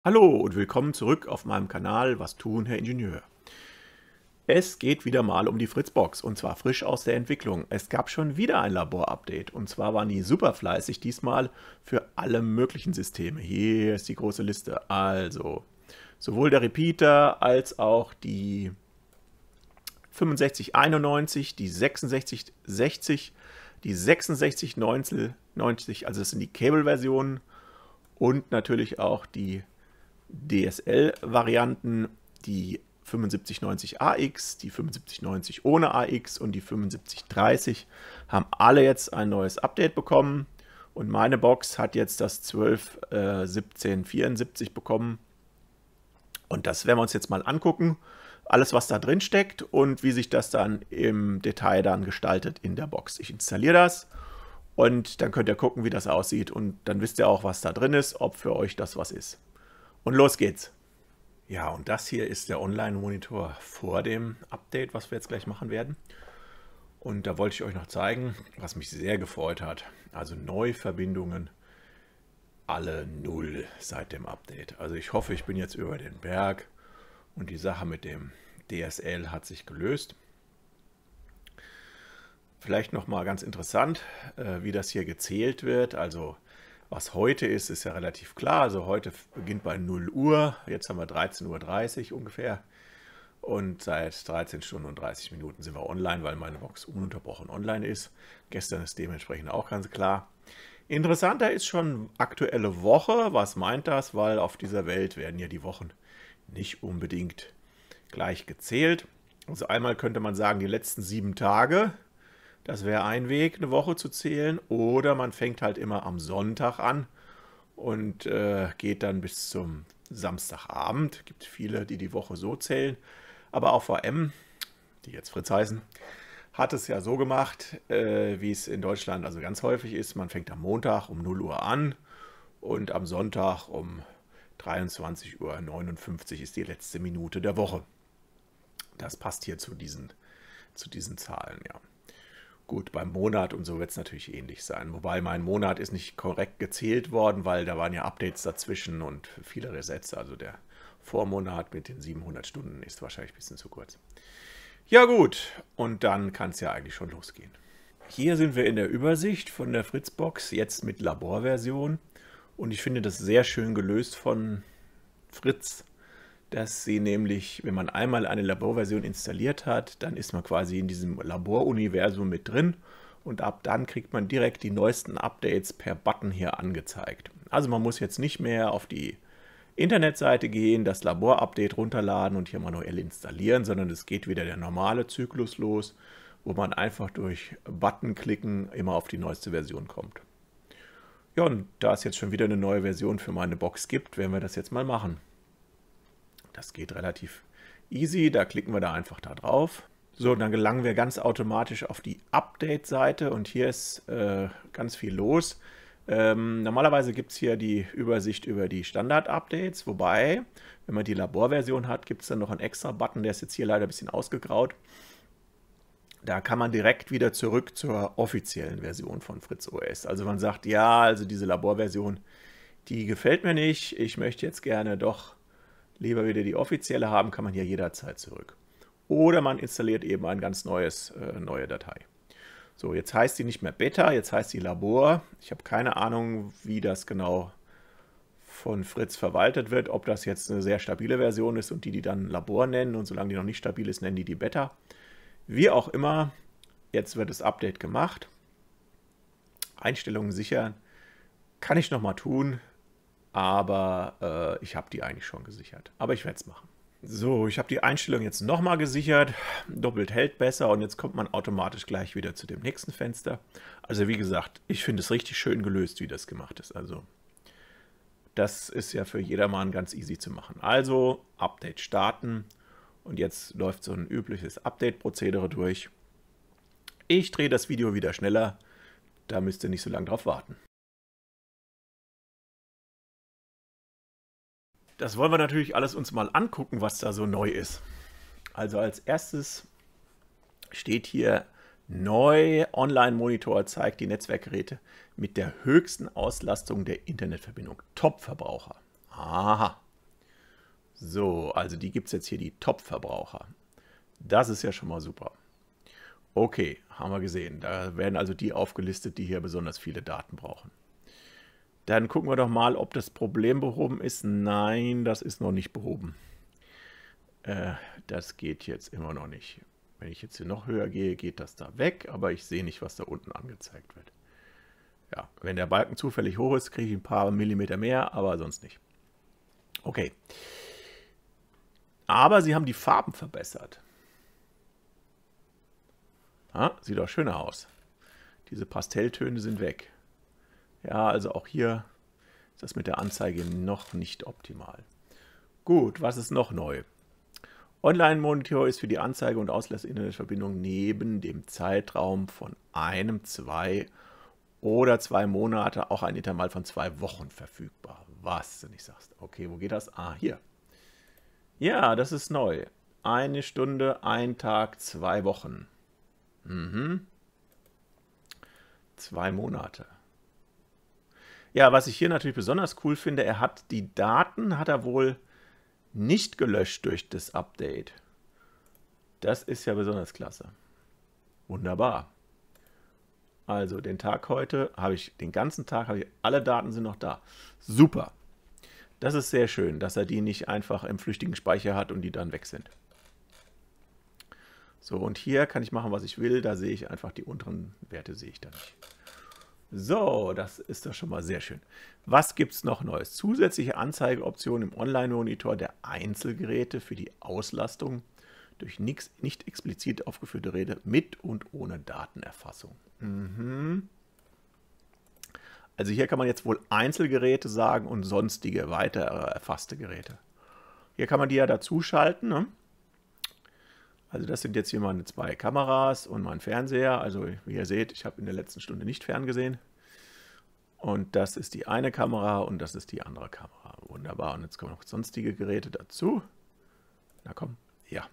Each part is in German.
Hallo und willkommen zurück auf meinem Kanal Was tun, Herr Ingenieur. Es geht wieder mal um die Fritzbox und zwar frisch aus der Entwicklung. Es gab schon wieder ein Labor-Update und zwar waren die super fleißig diesmal für alle möglichen Systeme. Hier ist die große Liste. Also sowohl der Repeater als auch die 6591, die 6660, die 6690, also das sind die Cable-Versionen und natürlich auch die DSL-Varianten, die 7590AX, die 7590 ohne AX und die 7530 haben alle jetzt ein neues Update bekommen und meine Box hat jetzt das 12.17.74 bekommen und das werden wir uns jetzt mal angucken, alles was da drin steckt und wie sich das dann im Detail dann gestaltet in der Box. Ich installiere das und dann könnt ihr gucken, wie das aussieht und dann wisst ihr auch, was da drin ist, ob für euch das was ist. Und los geht's. Ja, und das hier ist der Online-Monitor vor dem Update, was wir jetzt gleich machen werden. Und da wollte ich euch noch zeigen, was mich sehr gefreut hat. Also Neuverbindungen, alle 0 seit dem Update. Also ich hoffe, ich bin jetzt über den Berg und die Sache mit dem DSL hat sich gelöst. Vielleicht noch mal ganz interessant, wie das hier gezählt wird. Also was heute ist, ist ja relativ klar. Also heute beginnt bei 0 Uhr. Jetzt haben wir 13:30 Uhr ungefähr. Und seit 13 Stunden und 30 Minuten sind wir online, weil meine Box ununterbrochen online ist. Gestern ist dementsprechend auch ganz klar. Interessanter ist schon aktuelle Woche. Was meint das? Weil auf dieser Welt werden ja die Wochen nicht unbedingt gleich gezählt. Also einmal könnte man sagen, die letzten 7 Tage. Das wäre ein Weg, eine Woche zu zählen. Oder man fängt halt immer am Sonntag an und geht dann bis zum Samstagabend. Es gibt viele, die die Woche so zählen. Aber auch VM, die jetzt Fritz heißen, hat es ja so gemacht, wie es in Deutschland also ganz häufig ist. Man fängt am Montag um 0 Uhr an und am Sonntag um 23:59 Uhr ist die letzte Minute der Woche. Das passt hier zu diesen Zahlen, ja. Gut, beim Monat und so wird es natürlich ähnlich sein. Wobei mein Monat ist nicht korrekt gezählt worden, weil da waren ja Updates dazwischen und viele Resets. Also der Vormonat mit den 700 Stunden ist wahrscheinlich ein bisschen zu kurz. Ja gut, und dann kann es ja eigentlich schon losgehen. Hier sind wir in der Übersicht von der Fritzbox, jetzt mit Laborversion. Und ich finde das sehr schön gelöst von Fritz, dass sie nämlich, wenn man einmal eine Laborversion installiert hat, dann ist man quasi in diesem Laboruniversum mit drin und ab dann kriegt man direkt die neuesten Updates per Button hier angezeigt. Also man muss jetzt nicht mehr auf die Internetseite gehen, das Labor-Update runterladen und hier manuell installieren, sondern es geht wieder der normale Zyklus los, wo man einfach durch Button-Klicken immer auf die neueste Version kommt. Ja, und da es jetzt schon wieder eine neue Version für meine Box gibt, werden wir das jetzt mal machen. Das geht relativ easy, da klicken wir da einfach da drauf. So, dann gelangen wir ganz automatisch auf die Update-Seite und hier ist ganz viel los. Normalerweise gibt es hier die Übersicht über die Standard-Updates, wobei, wenn man die Laborversion hat, gibt es dann noch einen extra Button, der ist jetzt hier leider ein bisschen ausgegraut. Da kann man direkt wieder zurück zur offiziellen Version von FritzOS. Also man sagt, ja, also diese Laborversion, die gefällt mir nicht, ich möchte jetzt gerne doch lieber wieder die offizielle haben, kann man hier jederzeit zurück. Oder man installiert eben ein ganz neue Datei. So, jetzt heißt die nicht mehr Beta, jetzt heißt die Labor. Ich habe keine Ahnung, wie das genau von Fritz verwaltet wird, ob das jetzt eine sehr stabile Version ist und die dann Labor nennen und solange die noch nicht stabil ist, nennen die Beta. Wie auch immer, jetzt wird das Update gemacht. Einstellungen sichern kann ich nochmal tun. Aber ich habe die eigentlich schon gesichert. Aber ich werde es machen. So, ich habe die Einstellung jetzt nochmal gesichert. Doppelt hält besser und jetzt kommt man automatisch gleich wieder zu dem nächsten Fenster. Also wie gesagt, ich finde es richtig schön gelöst, wie das gemacht ist. Also das ist ja für jedermann ganz easy zu machen. Also Update starten und jetzt läuft so ein übliches Update-Prozedere durch. Ich drehe das Video wieder schneller. Da müsst ihr nicht so lange drauf warten. Das wollen wir natürlich alles uns mal angucken, was da so neu ist. Also als erstes steht hier neu, Online-Monitor zeigt die Netzwerkgeräte mit der höchsten Auslastung der Internetverbindung. Top-Verbraucher. Aha. Also die gibt es jetzt hier, die Top-Verbraucher. Das ist ja schon mal super. Okay, haben wir gesehen. Da werden also die aufgelistet, die hier besonders viele Daten brauchen. Dann gucken wir doch mal, ob das Problem behoben ist. Nein, das ist noch nicht behoben. Das geht jetzt immer noch nicht. Wenn ich jetzt hier noch höher gehe, geht das da weg, aber ich sehe nicht, was da unten angezeigt wird. Ja, wenn der Balken zufällig hoch ist, kriege ich ein paar Millimeter mehr, aber sonst nicht. Okay. Aber sie haben die Farben verbessert. Ah, sieht doch schöner aus. Diese Pastelltöne sind weg. Ja, also auch hier ist das mit der Anzeige noch nicht optimal. Gut, was ist noch neu? Online-Monitor ist für die Anzeige und Auslass-Internetverbindung neben dem Zeitraum von 1, 2 oder 2 Monate auch ein Intervall von 2 Wochen verfügbar. Was du nicht sagst. Okay, wo geht das? Ah, hier. Ja, das ist neu. 1 Stunde, 1 Tag, 2 Wochen. 2 Monate. Ja, was ich hier natürlich besonders cool finde, er hat die Daten, hat er wohl nicht gelöscht durch das Update. Das ist ja besonders klasse. Wunderbar. Also den Tag heute habe ich, den ganzen Tag habe ich, alle Daten sind noch da. Super. Das ist sehr schön, dass er die nicht einfach im flüchtigen Speicher hat und die dann weg sind. So, und hier kann ich machen, was ich will. Da sehe ich einfach die unteren Werte, sehe ich da nicht. So, das ist doch schon mal sehr schön. Was gibt es noch Neues? Zusätzliche Anzeigeoptionen im Online-Monitor der Einzelgeräte für die Auslastung durch nicht explizit aufgeführte Geräte mit und ohne Datenerfassung. Also hier kann man jetzt wohl Einzelgeräte sagen und sonstige weitere erfasste Geräte. Hier kann man die ja dazu schalten, ne? Also das sind jetzt hier meine 2 Kameras und mein Fernseher. Also wie ihr seht, ich habe in der letzten Stunde nicht ferngesehen. Und das ist die eine Kamera und das ist die andere Kamera. Wunderbar. Und jetzt kommen noch sonstige Geräte dazu. Na komm, ja.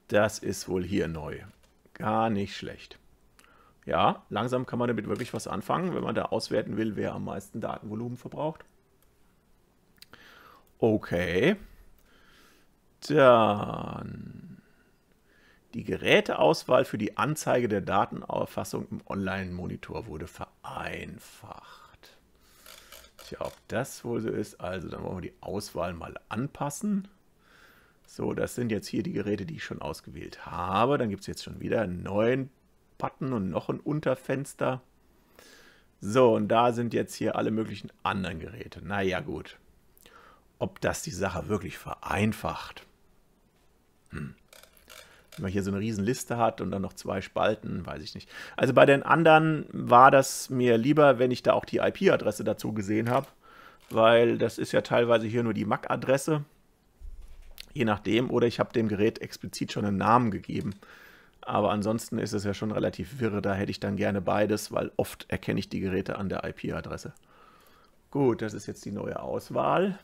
Das ist wohl hier neu. Gar nicht schlecht. Ja, langsam kann man damit wirklich was anfangen, wenn man da auswerten will, wer am meisten Datenvolumen verbraucht. Okay. Dann die Geräteauswahl für die Anzeige der Datenerfassung im Online-Monitor wurde vereinfacht. Tja, ob das wohl so ist, also dann wollen wir die Auswahl mal anpassen. So, das sind jetzt hier die Geräte, die ich schon ausgewählt habe. Dann gibt es jetzt schon wieder einen neuen Button und noch ein Unterfenster. So, und da sind jetzt hier alle möglichen anderen Geräte. Naja, gut. Ob das die Sache wirklich vereinfacht? Wenn man hier so eine riesen Liste hat und dann noch 2 Spalten, weiß ich nicht. Also bei den anderen war das mir lieber, wenn ich da auch die IP-Adresse dazu gesehen habe, weil das ist ja teilweise hier nur die MAC-Adresse, je nachdem, oder ich habe dem Gerät explizit schon einen Namen gegeben. Aber ansonsten ist es ja schon relativ wirr, da hätte ich dann gerne beides, weil oft erkenne ich die Geräte an der IP-Adresse. Gut, das ist jetzt die neue Auswahl.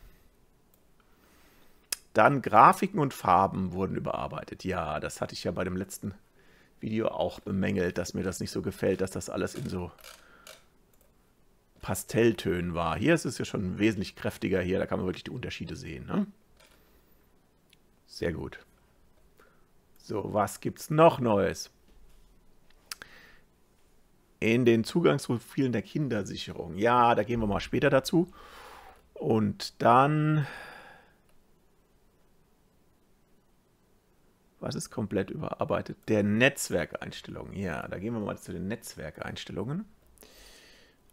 Dann Grafiken und Farben wurden überarbeitet. Ja, das hatte ich ja bei dem letzten Video auch bemängelt, dass mir das nicht so gefällt, dass das alles in so Pastelltönen war. Hier ist es ja schon wesentlich kräftiger hier, da kann man wirklich die Unterschiede sehen, ne? Sehr gut. So, was gibt es noch Neues? In den Zugangsprofilen der Kindersicherung. Ja, da gehen wir mal später dazu. Und dann... Was ist komplett überarbeitet? Der Netzwerkeinstellungen. Ja, da gehen wir mal zu den Netzwerkeinstellungen.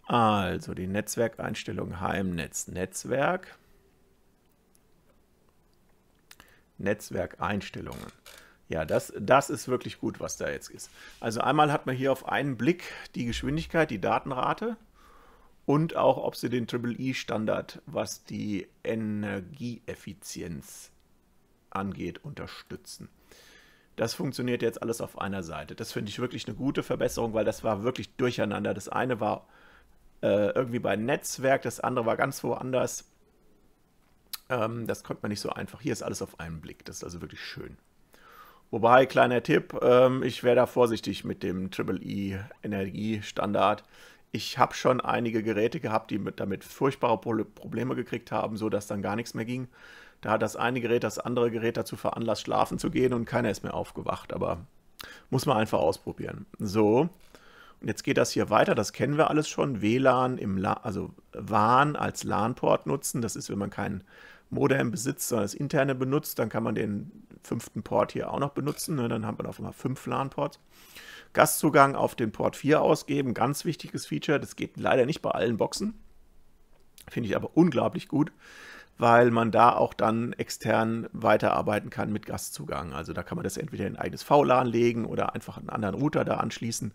Also die Netzwerkeinstellungen Heimnetz Netzwerk. Netzwerkeinstellungen. Ja, das ist wirklich gut, was da jetzt ist. Also einmal hat man hier auf einen Blick die Geschwindigkeit, die Datenrate und auch, ob sie den IEEE-Standard, was die Energieeffizienz angeht, unterstützen. Das funktioniert jetzt alles auf einer Seite. Das finde ich wirklich eine gute Verbesserung, weil das war wirklich durcheinander. Das eine war irgendwie bei Netzwerk, das andere war ganz woanders. Das konnte man nicht so einfach. Hier ist alles auf einen Blick. Das ist also wirklich schön. Wobei, kleiner Tipp, ich wäre da vorsichtig mit dem IEEE-Energiestandard. Ich habe schon einige Geräte gehabt, die damit furchtbare Probleme gekriegt haben, sodass dann gar nichts mehr ging. Da hat das eine Gerät das andere Gerät dazu veranlasst, schlafen zu gehen und keiner ist mehr aufgewacht. Aber muss man einfach ausprobieren. So, und jetzt geht das hier weiter. Das kennen wir alles schon. WLAN also WAN als LAN-Port nutzen. Das ist, wenn man kein Modem besitzt, sondern das interne benutzt, dann kann man den 5. Port hier auch noch benutzen. Ne? Dann hat man auf einmal 5 LAN-Ports. Gastzugang auf den Port 4 ausgeben, ganz wichtiges Feature. Das geht leider nicht bei allen Boxen. Finde ich aber unglaublich gut, weil man da auch dann extern weiterarbeiten kann mit Gastzugang. Also da kann man das entweder in ein eigenes VLAN legen oder einfach einen anderen Router da anschließen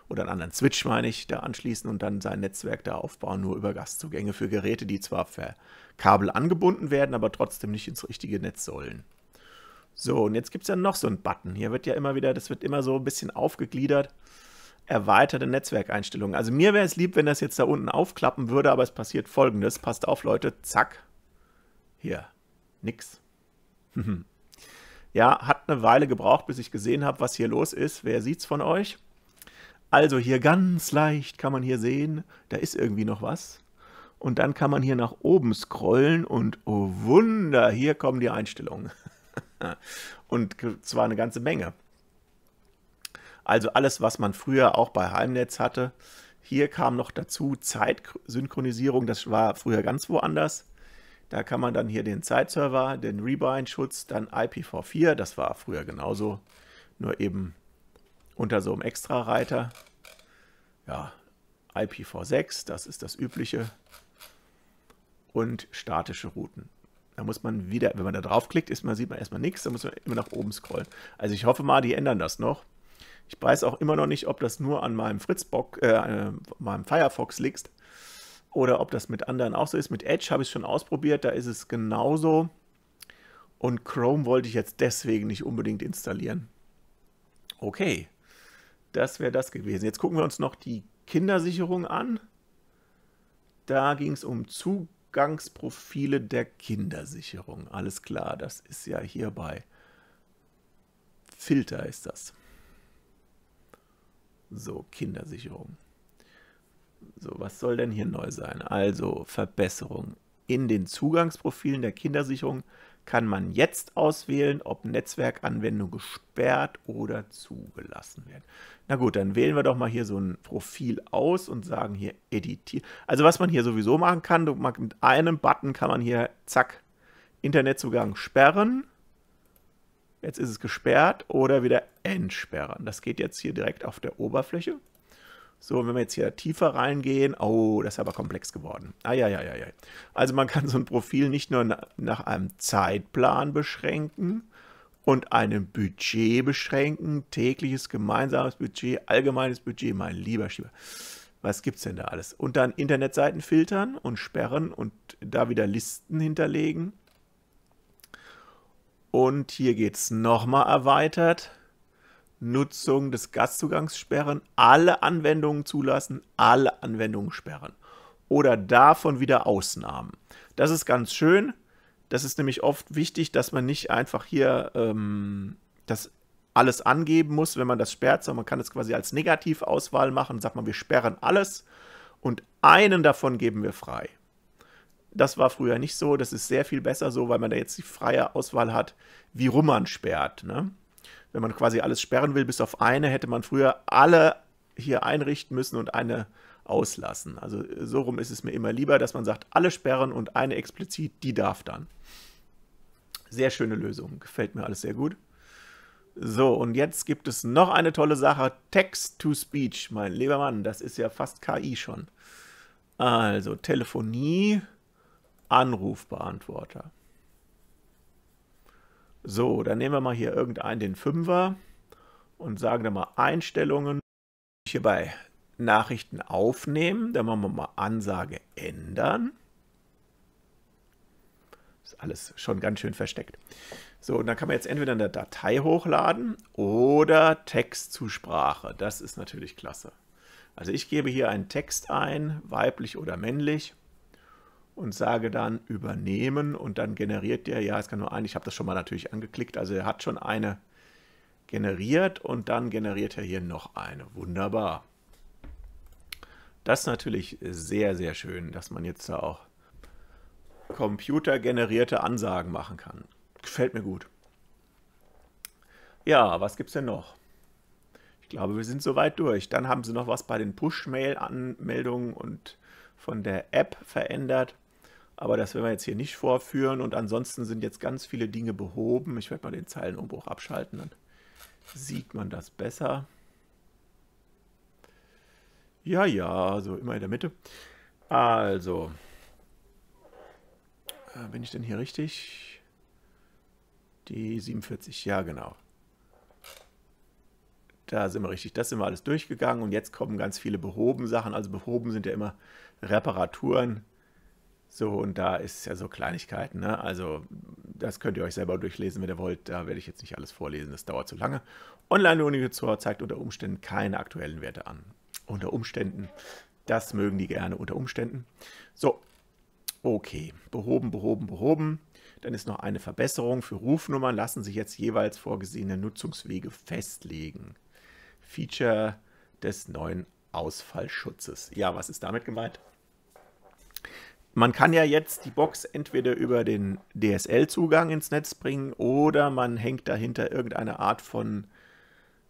oder einen anderen Switch, meine ich, da anschließen und dann sein Netzwerk da aufbauen, nur über Gastzugänge für Geräte, die zwar per Kabel angebunden werden, aber trotzdem nicht ins richtige Netz sollen. So, und jetzt gibt es ja noch so einen Button. Hier wird ja immer wieder, das wird immer so ein bisschen aufgegliedert. Erweiterte Netzwerkeinstellungen. Also mir wäre es lieb, wenn das jetzt da unten aufklappen würde, aber es passiert Folgendes. Passt auf, Leute. Zack. Hier. Nix. Ja, hat eine Weile gebraucht, bis ich gesehen habe, was hier los ist. Wer sieht's von euch? Also hier ganz leicht kann man hier sehen, da ist irgendwie noch was. Und dann kann man hier nach oben scrollen und oh Wunder, hier kommen die Einstellungen. Und zwar eine ganze Menge. Also alles, was man früher auch bei Heimnetz hatte. Hier kam noch dazu Zeitsynchronisierung, das war früher ganz woanders. Da kann man dann hier den Zeitserver, den Rebind-Schutz, dann IPv4, das war früher genauso, nur eben unter so einem Extra-Reiter. Ja, IPv6, das ist das Übliche. Und statische Routen. Da muss man wieder, wenn man da draufklickt, sieht man erstmal nichts, da muss man immer nach oben scrollen. Also ich hoffe mal, die ändern das noch. Ich weiß auch immer noch nicht, ob das nur an meinem meinem Firefox liegt oder ob das mit anderen auch so ist. Mit Edge habe ich es schon ausprobiert, da ist es genauso. Und Chrome wollte ich jetzt deswegen nicht unbedingt installieren. Okay, das wäre das gewesen. Jetzt gucken wir uns noch die Kindersicherung an. Da ging es um Zugangsprofile der Kindersicherung. Alles klar, das ist ja hier bei Filter ist das. So, Kindersicherung. So, was soll denn hier neu sein? Also, Verbesserung. In den Zugangsprofilen der Kindersicherung kann man jetzt auswählen, ob Netzwerkanwendungen gesperrt oder zugelassen werden. Na gut, dann wählen wir doch mal hier so ein Profil aus und sagen hier editieren. Also was man hier sowieso machen kann, mit einem Button kann man hier, zack, Internetzugang sperren. Jetzt ist es gesperrt oder wieder entsperren. Das geht jetzt hier direkt auf der Oberfläche. So, wenn wir jetzt hier tiefer reingehen, oh, das ist aber komplex geworden. Also man kann so ein Profil nicht nur nach einem Zeitplan beschränken und einem Budget beschränken, tägliches gemeinsames Budget, allgemeines Budget, mein lieber Schieber. Was gibt es denn da alles? Und dann Internetseiten filtern und sperren und da wieder Listen hinterlegen. Und hier geht es nochmal erweitert. Nutzung des Gastzugangs sperren, alle Anwendungen zulassen, alle Anwendungen sperren. Oder davon wieder Ausnahmen. Das ist ganz schön. Das ist nämlich oft wichtig, dass man nicht einfach hier das alles angeben muss, wenn man das sperrt, sondern man kann es quasi als Negativauswahl machen. Sagt man, wir sperren alles und einen davon geben wir frei. Das war früher nicht so. Das ist sehr viel besser so, weil man da jetzt die freie Auswahl hat, wie rum man sperrt, ne? Wenn man quasi alles sperren will, bis auf eine, hätte man früher alle hier einrichten müssen und eine auslassen. Also so rum ist es mir immer lieber, dass man sagt, alle sperren und eine explizit, die darf dann. Sehr schöne Lösung, gefällt mir alles sehr gut. So, und jetzt gibt es noch eine tolle Sache, Text-to-Speech, mein lieber Mann, das ist ja fast KI schon. Also Telefonie, Anrufbeantworter. So, dann nehmen wir mal hier irgendeinen, den 5er und sagen dann mal Einstellungen. Hier bei Nachrichten aufnehmen, dann machen wir mal Ansage ändern. Ist alles schon ganz schön versteckt. So, und dann kann man jetzt entweder eine Datei hochladen oder Text zu Sprache. Das ist natürlich klasse. Also ich gebe hier einen Text ein, weiblich oder männlich. Und sage dann übernehmen und dann generiert der, ja, es kann nur eine, ich habe das schon mal natürlich angeklickt, also er hat schon eine generiert und dann generiert er hier noch eine. Wunderbar. Das ist natürlich sehr, sehr schön, dass man jetzt da auch computergenerierte Ansagen machen kann. Gefällt mir gut. Ja, was gibt's denn noch? Ich glaube, wir sind soweit durch. Dann haben sie noch was bei den Push-Mail-Anmeldungen und von der App verändert. Aber das werden wir jetzt hier nicht vorführen. Und ansonsten sind jetzt ganz viele Dinge behoben. Ich werde mal den Zeilenumbruch abschalten, dann sieht man das besser. Ja, so immer in der Mitte. Also, bin ich denn hier richtig? Die 47, ja genau. Da sind wir richtig, das sind wir alles durchgegangen und jetzt kommen ganz viele behoben Sachen. Also behoben sind ja immer Reparaturen. So, und da ist ja so Kleinigkeiten, ne? Also das könnt ihr euch selber durchlesen, wenn ihr wollt. Da werde ich jetzt nicht alles vorlesen, das dauert zu lange. Online-Monitor zeigt unter Umständen keine aktuellen Werte an. Unter Umständen, das mögen die gerne unter Umständen. So, okay, behoben. Dann ist noch eine Verbesserung. Für Rufnummern lassen sich jetzt jeweils vorgesehene Nutzungswege festlegen. Feature des neuen Ausfallschutzes. Ja, was ist damit gemeint? Man kann ja jetzt die Box entweder über den DSL-Zugang ins Netz bringen oder man hängt dahinter irgendeine Art von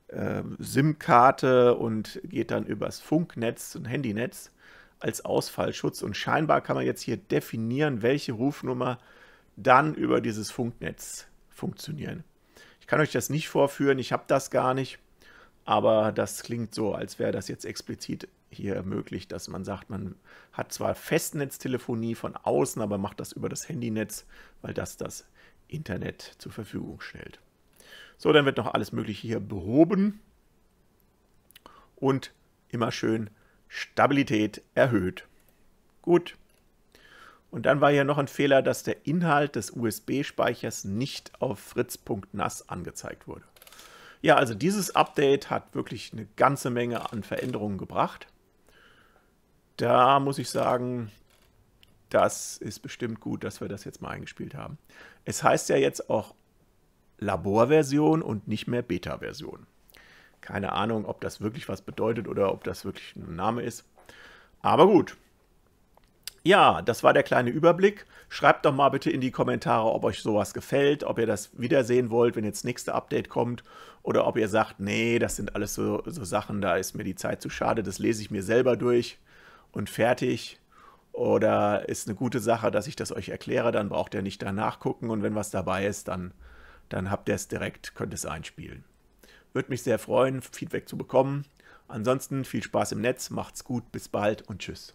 SIM-Karte und geht dann übers Funknetz und Handynetz als Ausfallschutz. Und scheinbar kann man jetzt hier definieren, welche Rufnummer dann über dieses Funknetz funktionieren. Ich kann euch das nicht vorführen, ich habe das gar nicht, aber das klingt so, als wäre das jetzt explizit hier möglich, dass man sagt, man hat zwar Festnetztelefonie von außen, aber macht das über das Handynetz, weil das Internet zur Verfügung stellt. So, dann wird noch alles Mögliche hier behoben und immer schön Stabilität erhöht. Gut. Und dann war hier noch ein Fehler, dass der Inhalt des USB-Speichers nicht auf fritz.nas angezeigt wurde. Ja, also dieses Update hat wirklich eine ganze Menge an Veränderungen gebracht. Da muss ich sagen, das ist bestimmt gut, dass wir das jetzt mal eingespielt haben. Es heißt ja jetzt auch Laborversion und nicht mehr Beta-Version. Keine Ahnung, ob das wirklich was bedeutet oder ob das wirklich ein Name ist. Aber gut. Ja, das war der kleine Überblick. Schreibt doch mal bitte in die Kommentare, ob euch sowas gefällt, ob ihr das wiedersehen wollt, wenn jetzt das nächste Update kommt. Oder ob ihr sagt, nee, das sind alles so Sachen, da ist mir die Zeit zu schade, das lese ich mir selber durch und fertig. Oder ist eine gute Sache, dass ich das euch erkläre, dann braucht ihr nicht danach gucken. Und wenn was dabei ist, dann habt ihr es direkt, könnt es einspielen. Würde mich sehr freuen, Feedback zu bekommen. Ansonsten viel Spaß im Netz, macht's gut, bis bald und tschüss.